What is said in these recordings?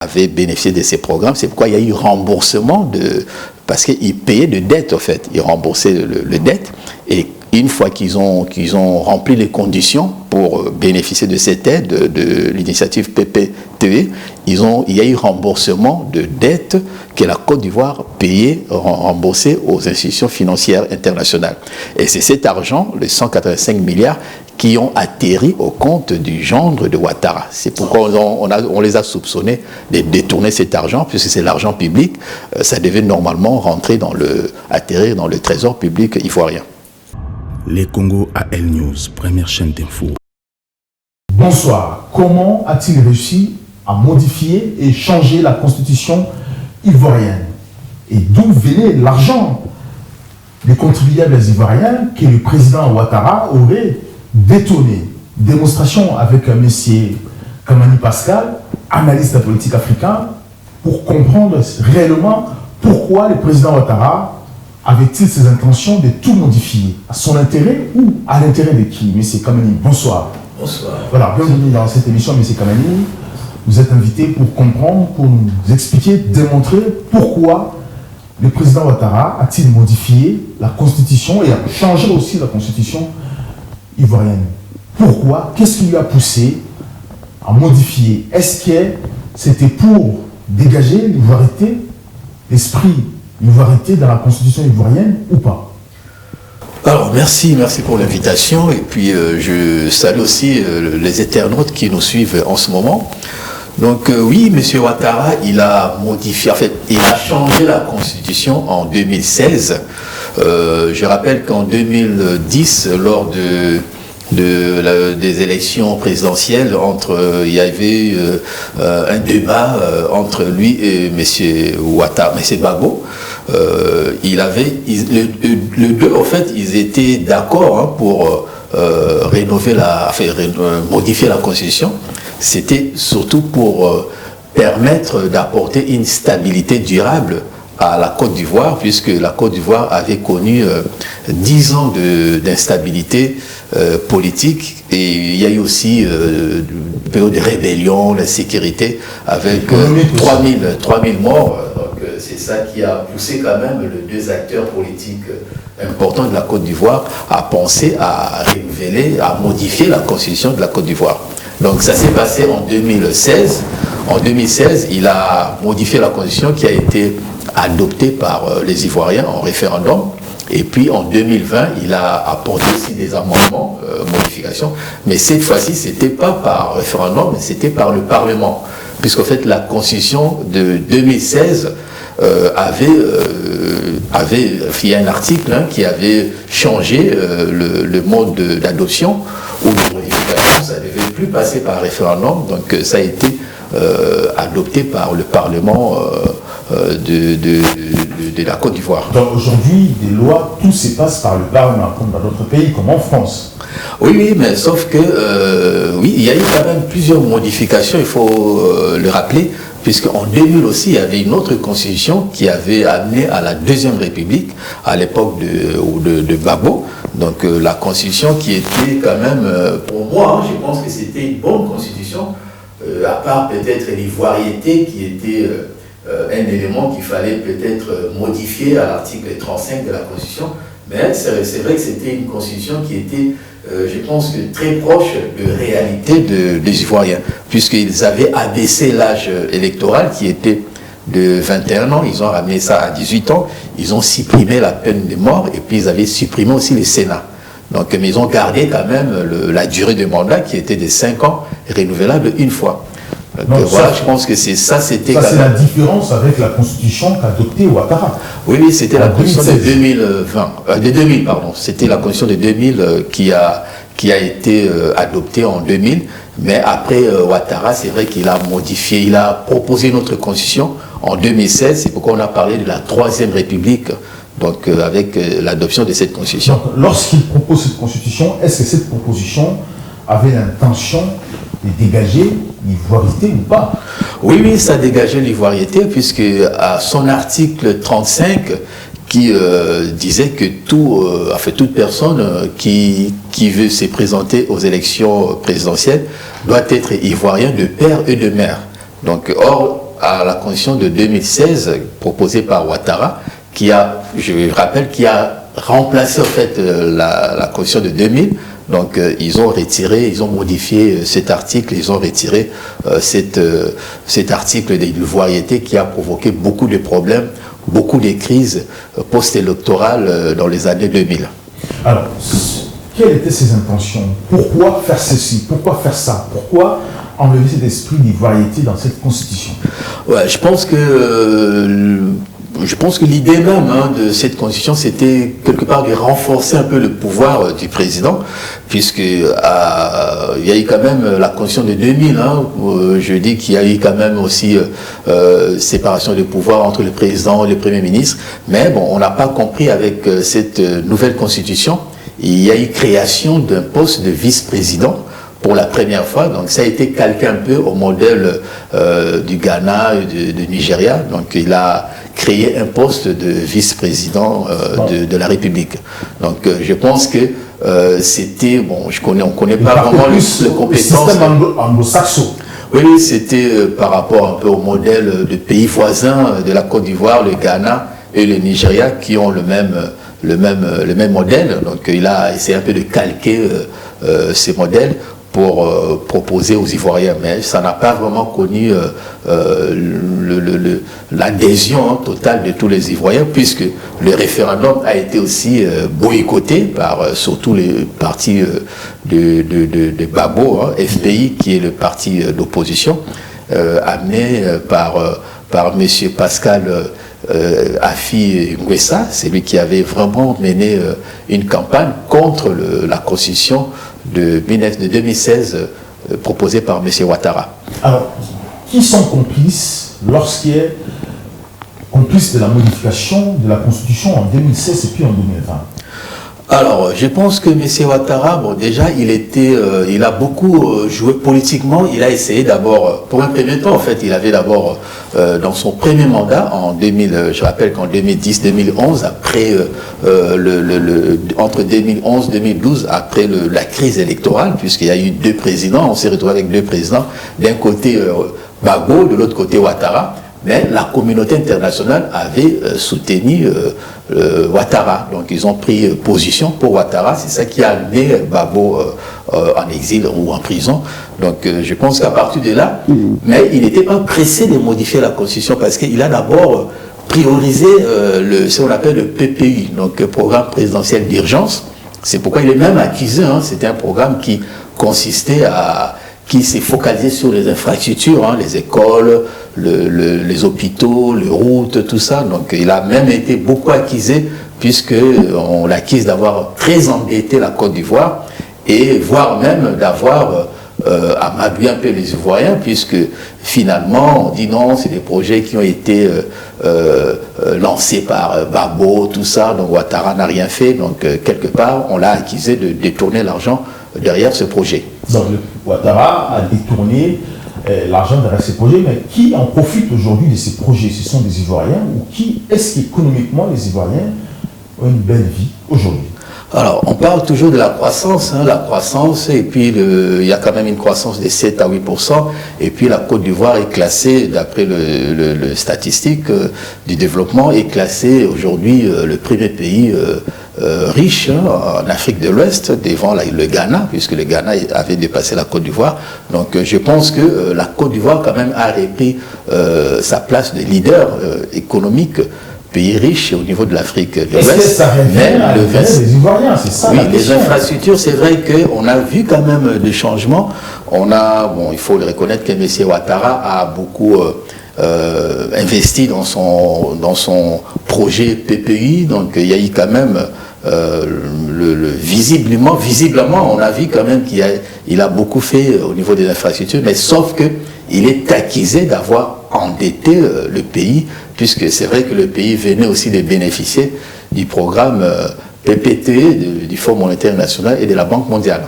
avait bénéficié de ces programmes. C'est pourquoi il y a eu remboursement parce qu'ils payaient de dettes, en fait. Ils remboursaient le dette. Et une fois qu'ils ont rempli les conditions pour bénéficier de cette aide de l'initiative PPTE, il y a eu remboursement de dettes que la Côte d'Ivoire payait, remboursé aux institutions financières internationales. Et c'est cet argent, les 185 milliards, qui ont atterri au compte du gendre de Ouattara. C'est pourquoi on les a soupçonnés de détourner cet argent, puisque c'est l'argent public, ça devait normalement atterrir dans le trésor public ivoirien. Les Congo AL News, première chaîne d'info. Bonsoir. Comment a-t-il réussi à modifier et changer la constitution ivoirienne? Et d'où venait l'argent des contribuables ivoiriens que le président Ouattara aurait détourné? Démonstration avec M. Kamani Pascal, analyste politique africain, pour comprendre réellement pourquoi le président Ouattara avait-il ses intentions de tout modifier, à son intérêt ou à l'intérêt de qui? M. Kamani, bonsoir. Bonsoir. Voilà, bienvenue dans cette émission, M. Kamani. Vous êtes invité pour comprendre, pour nous expliquer, démontrer pourquoi le président Ouattara a-t-il modifié la constitution et a changé aussi la constitution ivoirienne. Pourquoi? Qu'est-ce qui lui a poussé à modifier? Est-ce que c'était pour dégager l'ivoirité, l'esprit l'ivoirité dans la constitution ivoirienne ou pas? Alors, merci pour l'invitation. Et puis, je salue aussi les internautes qui nous suivent en ce moment. Donc, oui, M. Ouattara, il a modifié, en fait, il a changé la constitution en 2016. Je rappelle qu'en 2010, lors des élections présidentielles, il y avait un débat entre lui et M. Ouattara, M. Gbagbo. Les deux, en fait, ils étaient d'accord pour modifier la Constitution. C'était surtout pour permettre d'apporter une stabilité durable à la Côte d'Ivoire, puisque la Côte d'Ivoire avait connu 10 ans d'instabilité politique, et il y a eu aussi une période de rébellion, d'insécurité, avec 3000 morts. Donc c'est ça qui a poussé quand même les deux acteurs politiques importants de la Côte d'Ivoire à penser à renouveler, à modifier la constitution de la Côte d'Ivoire. Donc ça s'est passé en 2016. En 2016, il a modifié la constitution qui a été adoptée par les Ivoiriens en référendum. Et puis en 2020, il a apporté aussi des amendements, modifications. Mais cette fois-ci, ce n'était pas par référendum, mais c'était par le Parlement. Puisqu'en fait, la constitution de 2016 il y a un article qui avait changé le mode d'adoption ou de modification. Ça ne devait plus passer par référendum. Donc ça a été adopté par le Parlement de la Côte d'Ivoire. Donc aujourd'hui, des lois, tout se passe par le Parlement, comme dans d'autres pays, comme en France. Oui, mais sauf que, oui, il y a eu quand même plusieurs modifications, il faut le rappeler, puisqu'en 2000 aussi, il y avait une autre constitution qui avait amené à la Deuxième République, à l'époque de Gbagbo. Donc la constitution qui était quand même, pour moi, je pense que c'était une bonne constitution, à part peut-être l'ivoiriété qui était un élément qu'il fallait peut-être modifier à l'article 35 de la Constitution, mais c'est vrai que c'était une Constitution qui était, je pense, que très proche de réalité des Ivoiriens, puisqu'ils avaient abaissé l'âge électoral qui était de 21 ans, ils ont ramené ça à 18 ans, ils ont supprimé la peine de mort et puis ils avaient supprimé aussi le Sénat. Donc, mais ils ont gardé quand même la durée de mandat qui était de 5 ans, renouvelable une fois. Donc, voilà, je pense que c'est ça, c'était... Ça, c'est la différence avec la constitution qu'a adoptée Ouattara. Oui, c'était la constitution de 2020, pardon. C'était la constitution de 2000 qui a été adoptée en 2000. Mais après Ouattara, c'est vrai qu'il a modifié, il a proposé une autre constitution en 2016. C'est pourquoi on a parlé de la Troisième République, donc avec l'adoption de cette constitution. Donc, lorsqu'il propose cette constitution, est-ce que cette proposition avait l'intention de dégager l'ivoirité ou pas? Oui, ça dégageait l'ivoirité, puisque à son article 35, qui disait que toute personne qui veut se présenter aux élections présidentielles doit être ivoirien de père et de mère. Donc, or, à la constitution de 2016 proposée par Ouattara, je rappelle, qui a remplacé en fait la constitution de 2000. Donc ils ont modifié cet article, ils ont retiré cet article d'ivoiriété qui a provoqué beaucoup de problèmes, beaucoup de crises post-électorales dans les années 2000. Alors, quelles étaient ses intentions? Pourquoi faire ceci? Pourquoi faire ça? Pourquoi enlever cet esprit d'ivoiriété dans cette constitution? Ouais, je pense que l'idée même de cette constitution, c'était quelque part de renforcer un peu le pouvoir du président, puisque il y a eu quand même la constitution de 2000, je dis qu'il y a eu quand même aussi séparation de pouvoir entre le président et le premier ministre, mais bon, on n'a pas compris avec cette nouvelle constitution, il y a eu création d'un poste de vice-président pour la première fois, donc ça a été calqué un peu au modèle du Ghana et du Nigeria, donc il a créé un poste de vice-président de la République. Donc je pense que c'était, bon, on connaît pas vraiment le compétence. Le système anglo-saxon. Oui, c'était par rapport un peu au modèle de pays voisins de la Côte d'Ivoire, le Ghana et le Nigeria qui ont le même modèle. Donc il a essayé un peu de calquer ces modèles pour proposer aux Ivoiriens, mais ça n'a pas vraiment connu l'adhésion totale de tous les Ivoiriens, puisque le référendum a été aussi boycotté par surtout les partis de Babo, FPI, qui est le parti d'opposition, amené par M. Pascal Afi Nguessa, c'est lui qui avait vraiment mené une campagne contre la constitution de 2016 proposée par M. Ouattara. Alors, qui sont complices lorsqu'il y a complices de la modification de la Constitution en 2016 et puis en 2020? Alors, je pense que M. Ouattara, bon, déjà, il a beaucoup joué politiquement. Il a essayé d'abord, pour un premier temps, en fait, il avait d'abord, dans son premier mandat, en 2000, je rappelle qu'en 2010-2011, après, entre 2011 et 2012, après la crise électorale, puisqu'il y a eu deux présidents, on s'est retrouvé avec deux présidents, d'un côté Gbagbo, de l'autre côté Ouattara. Mais la communauté internationale avait soutenu Ouattara. Donc ils ont pris position pour Ouattara. C'est ça qui a amené Gbagbo en exil ou en prison. Donc je pense qu'à partir de là, mais il n'était pas pressé de modifier la Constitution parce qu'il a d'abord priorisé ce qu'on appelle le PPI, donc Programme présidentiel d'urgence. C'est pourquoi il est même accusé. C'était un programme qui consistait qui s'est focalisé sur les infrastructures, les écoles, les hôpitaux, les routes, tout ça. Donc il a même été beaucoup accusé, puisqu'on l'accuse d'avoir très endetté la Côte d'Ivoire, et voire même d'avoir amadoué un peu les Ivoiriens, puisque finalement on dit non, c'est des projets qui ont été lancés par Gbagbo, tout ça, donc Ouattara n'a rien fait, donc quelque part on l'a accusé de détourner l'argent derrière ce projet. Donc Ouattara a détourné l'argent derrière ces projets, mais qui en profite aujourd'hui de ces projets? Ce sont des Ivoiriens, ou qui est-ce qu'économiquement les Ivoiriens ont une belle vie aujourd'hui? Alors, on parle toujours de la croissance, et puis il y a quand même une croissance de 7 à 8%, et puis la Côte d'Ivoire est classée, d'après le statistique du développement, est classée aujourd'hui le premier pays riche en Afrique de l'Ouest, devant le Ghana, puisque le Ghana avait dépassé la Côte d'Ivoire. Donc je pense que la Côte d'Ivoire quand même a repris sa place de leader économique, pays riche au niveau de l'Afrique de l'Ouest. Est-ce que ça revient à les Ivoiriens? C'est ça. Oui, les infrastructures, c'est vrai qu'on a vu quand même des changements. Il faut le reconnaître que M. Ouattara a beaucoup investi dans son projet PPI, donc il y a eu quand même visiblement, on a vu quand même qu'il a beaucoup fait au niveau des infrastructures, mais sauf qu'il est accusé d'avoir endetté le pays, puisque c'est vrai que le pays venait aussi de bénéficier du programme PPT, du Fonds monétaire national et de la Banque mondiale.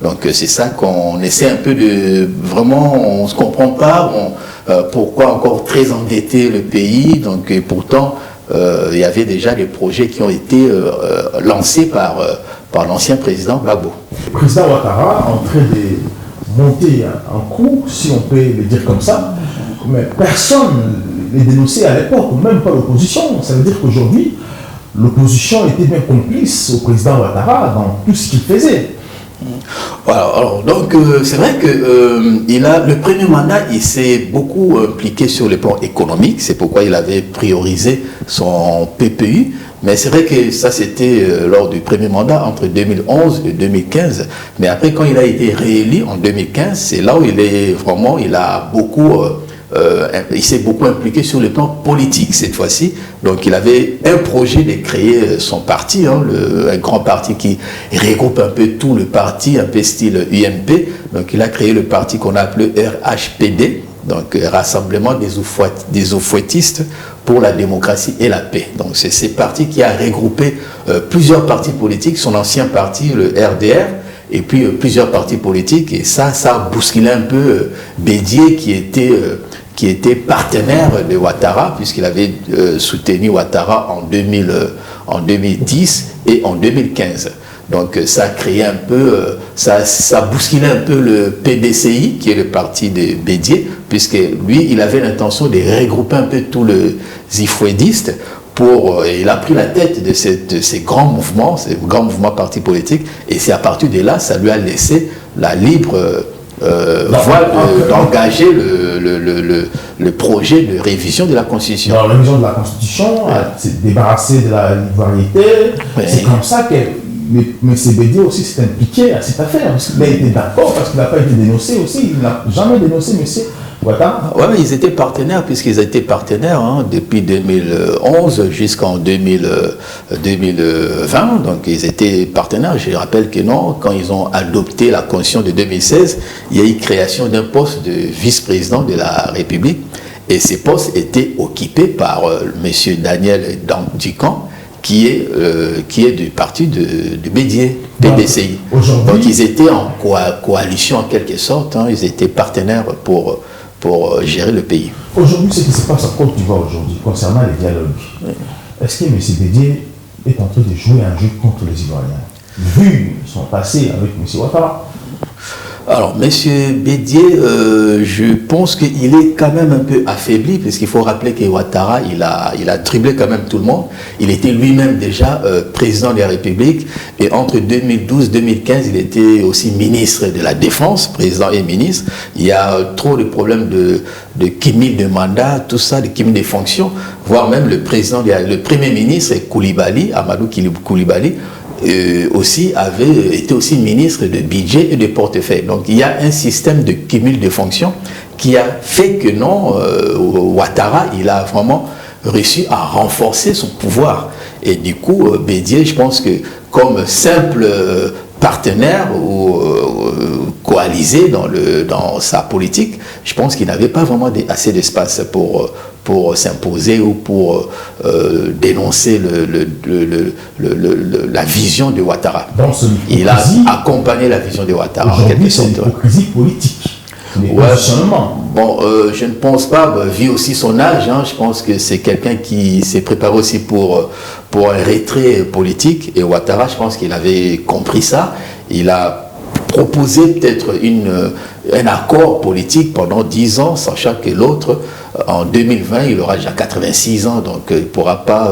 Donc c'est ça qu'on essaie un peu de... Vraiment, on ne se comprend pas pourquoi encore très endetté le pays. Donc et pourtant, il y avait déjà des projets qui ont été lancés par l'ancien président Gbagbo. Le président Ouattara en train de monter en coup, si on peut le dire comme ça, Mais personne ne les dénonçait à l'époque, même pas l'opposition. Ça veut dire qu'aujourd'hui, l'opposition était bien complice au président Ouattara dans tout ce qu'il faisait. Voilà, alors, donc c'est vrai que le premier mandat, il s'est beaucoup impliqué sur le plan économique, c'est pourquoi il avait priorisé son PPU, mais c'est vrai que ça c'était lors du premier mandat entre 2011 et 2015, mais après quand il a été réélu en 2015, c'est là où il s'est beaucoup impliqué sur le plan politique cette fois-ci. Donc il avait un projet de créer son parti, un grand parti qui regroupe un peu tout le parti, un peu style UMP. Donc il a créé le parti qu'on a appelé RHPD, donc Rassemblement des Oufouettistes pour la démocratie et la paix. Donc c'est ce parti qui a regroupé plusieurs partis politiques, son ancien parti, le RDR, et puis plusieurs partis politiques, et ça a bousculé un peu Bédié qui était partenaire de Ouattara, puisqu'il avait soutenu Ouattara en 2010 et en 2015. Donc ça a créé un peu, ça a bousculé un peu le PDCI, qui est le parti de Bédié, puisque lui, il avait l'intention de regrouper un peu tous les ifouédistes. Il a pris la tête de ces grands mouvements partis politiques, et c'est à partir de là, ça lui a laissé la libre voie d'engager le projet de révision de la Constitution. Dans la révision de la Constitution, c'est débarrassé de la ivoiriété. Ouais. C'est comme ça que M. Bédié aussi s'est impliqué à cette affaire. Parce qu'il a été d'accord, parce qu'il n'a pas été dénoncé aussi. Il n'a jamais dénoncé M. Ouattara. Oui, ils étaient partenaires, puisqu'ils étaient partenaires depuis 2011 jusqu'en 2020. Donc ils étaient partenaires. Je rappelle que non, quand ils ont adopté la Constitution de 2016, il y a eu création d'un poste de vice-président de la République. Et ces postes étaient occupés par M. Daniel Ducan, qui est du parti de Bédié, PDCI. Donc ils étaient en coalition en quelque sorte, ils étaient partenaires pour gérer le pays. Aujourd'hui, ce qui se passe en Côte d'Ivoire aujourd'hui, concernant les dialogues, est-ce que M. Bédié est en train de jouer un jeu contre les Ivoiriens, vu son passé avec M. Ouattara? Alors, M. Bédié, je pense qu'il est quand même un peu affaibli, parce qu'il faut rappeler que Ouattara, il a dribblé quand même tout le monde. Il était lui-même déjà président de la République, et entre 2012 et 2015, il était aussi ministre de la Défense, président et ministre. Il y a trop de problèmes de cumul de mandat, tout ça, de cumul de fonctions, voire même le premier ministre, Koulibaly, Amadou Koulibaly, aussi était aussi ministre de budget et de portefeuille. Donc il y a un système de cumul de fonctions qui a fait que non, Ouattara, il a vraiment réussi à renforcer son pouvoir. Et du coup, Bédié, je pense que comme simple partenaire ou coalisé dans sa politique, je pense qu'il n'avait pas vraiment assez d'espace pour s'imposer ou pour dénoncer la vision de Ouattara. Il a accompagné la vision de Ouattara en quelque sorte. C'est l'hypocrisie politique. Bon, je ne pense pas, vu aussi son âge, je pense que c'est quelqu'un qui s'est préparé aussi pour un retrait politique, et Ouattara, je pense qu'il avait compris ça. Il a proposé peut-être un accord politique pendant 10 ans, sachant que l'autre, en 2020, il aura déjà 86 ans, donc il ne pourra pas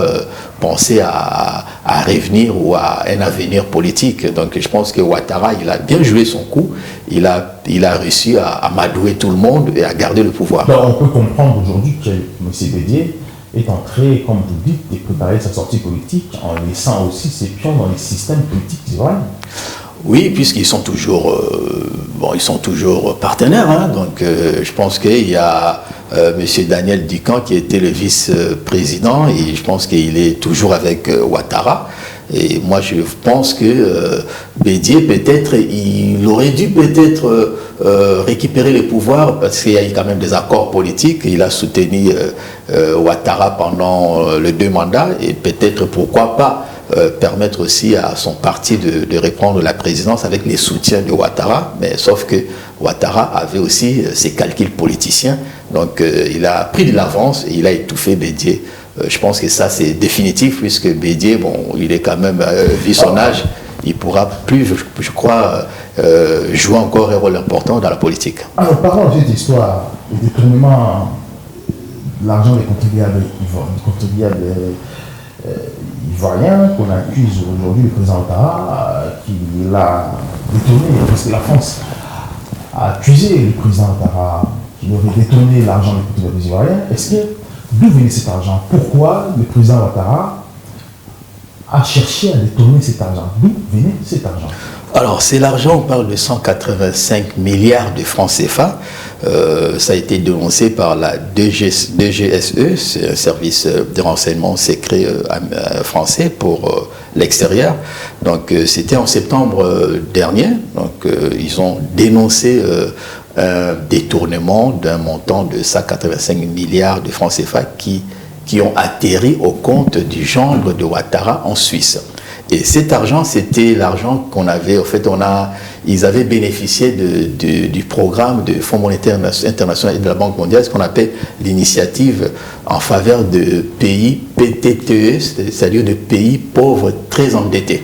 penser à revenir ou à un avenir politique. Donc je pense que Ouattara, il a bien joué son coup, il a réussi à amadouer tout le monde et à garder le pouvoir. Donc on peut comprendre aujourd'hui que M. Bédié est en train, comme vous dites, de préparer sa sortie politique en laissant aussi ses pions dans les systèmes politiques ivoiriens. Oui, puisqu'ils sont toujours, partenaires. Donc, je pense qu'il y a M. Daniel Ducan qui était le vice-président, et je pense qu'il est toujours avec Ouattara. Et moi, je pense que Bédié, peut-être, il aurait dû peut-être récupérer le pouvoir, parce qu'il y a eu quand même des accords politiques. Il a soutenu Ouattara pendant les 2 mandats, et peut-être, pourquoi pas, permettre aussi à son parti de reprendre la présidence avec les soutiens de Ouattara, mais sauf que Ouattara avait aussi ses calculs politiciens, donc il a pris de l'avance et il a étouffé Bédié. Je pense que ça c'est définitif, puisque Bédié, bon, il est quand même, vu son âge, il ne pourra plus, je crois, jouer encore un rôle important dans la politique. Alors parlons de cette histoire le détournement de l'argent des contribuables ivoiriens qu'on accuse aujourd'hui le président Ouattara, qui l'a détourné, parce que la France a accusé le président Ouattara qui aurait détourné l'argent des contribuables ivoiriens. Est-ce que, d'où venait cet argent? Pourquoi le président Ouattara a cherché à détourner cet argent? D'où venait cet argent? Alors, c'est l'argent, on parle de 185 milliards de francs CFA. Ça a été dénoncé par la DGSE, c'est un service de renseignement secret français pour l'extérieur. Donc, c'était en septembre dernier. Donc, ils ont dénoncé un détournement d'un montant de 185 milliards de francs CFA qui ont atterri au compte du gendre de Ouattara en Suisse. Et cet argent, c'était l'argent qu'on avait, en fait, ils avaient bénéficié du programme de Fonds monétaire international et de la Banque mondiale, ce qu'on appelle l'initiative en faveur de pays PTTE, c'est-à-dire de pays pauvres très endettés.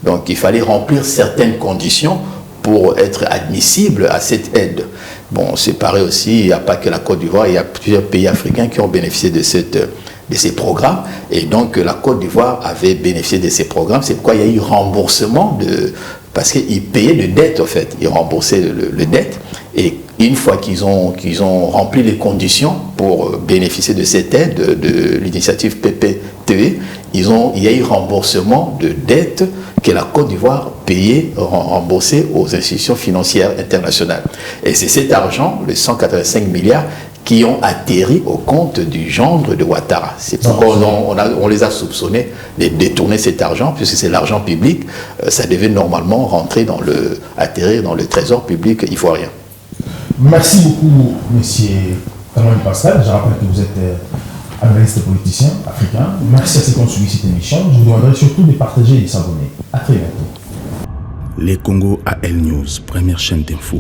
Donc il fallait remplir certaines conditions pour être admissible à cette aide. Bon, c'est pareil aussi, il n'y a pas que la Côte d'Ivoire, il y a plusieurs pays africains qui ont bénéficié de ces programmes, et donc la Côte d'Ivoire avait bénéficié de ces programmes. C'est pourquoi il y a eu remboursement parce qu'ils payaient de dettes, en fait, ils remboursaient le dette, et une fois qu'ils ont rempli les conditions pour bénéficier de cette aide de l'initiative PPTE, il y a eu remboursement de dettes que la Côte d'Ivoire payait, remboursait aux institutions financières internationales. Et c'est cet argent, les 185 milliards, qui ont atterri au compte du gendre de Ouattara. C'est pourquoi on les a soupçonnés de détourner cet argent, puisque c'est l'argent public, ça devait normalement atterrir dans le trésor public ivoirien. Merci beaucoup, monsieur Tanouali Pascal. Je rappelle que vous êtes analyste politicien africain. Merci à ceux qui ont suivi cette émission. Je vous demanderai surtout de partager et de s'abonner. À très bientôt. Les Congo AL News, première chaîne d'info.